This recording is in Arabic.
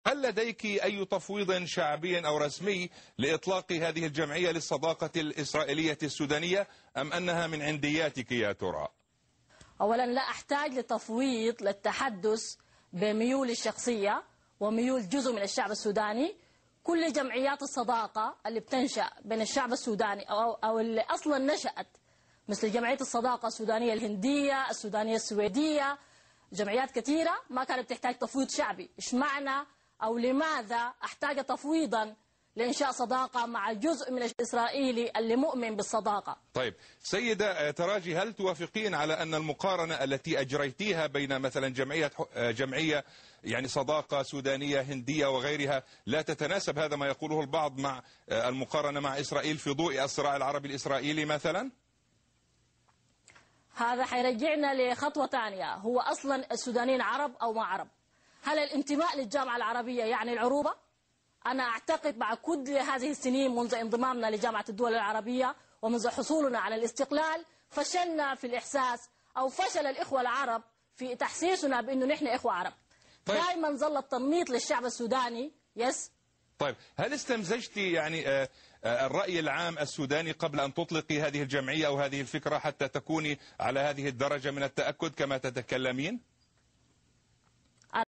هل لديك أي تفويض شعبي أو رسمي لإطلاق هذه الجمعية للصداقة الإسرائيلية السودانية، أم أنها من عندياتك يا ترى؟ أولا لا أحتاج لتفويض للتحدث بميول الشخصية وميول جزء من الشعب السوداني. كل جمعيات الصداقة اللي بتنشأ بين الشعب السوداني أو اللي أصلا نشأت، مثل جمعية الصداقة السودانية الهندية، السودانية السويدية، جمعيات كثيرة ما كانت تحتاج تفويض شعبي. إيش معنى أو لماذا أحتاج تفويضا لإنشاء صداقة مع جزء من الإسرائيلي اللي مؤمن بالصداقة؟ طيب سيدة تراجي، هل توافقين على أن المقارنة التي أجريتيها بين مثلا جمعية يعني صداقة سودانية هندية وغيرها لا تتناسب، هذا ما يقوله البعض، مع المقارنة مع إسرائيل في ضوء الصراع العربي الإسرائيلي مثلا؟ هذا حيرجعنا لخطوة ثانية، هو أصلا السودانيين عرب أو ما عرب؟ هل الانتماء للجامعة العربية يعني العروبة؟ أنا أعتقد مع كل هذه السنين منذ انضمامنا لجامعة الدول العربية ومنذ حصولنا على الاستقلال فشلنا في الإحساس، أو فشل الإخوة العرب في تحسيسنا بأنه نحن إخوة عرب. طيب. دائما ظل التنميط للشعب السوداني. طيب هل استمزجت يعني الرأي العام السوداني قبل أن تطلقي هذه الجمعية أو هذه الفكرة حتى تكوني على هذه الدرجة من التأكد كما تتكلمين؟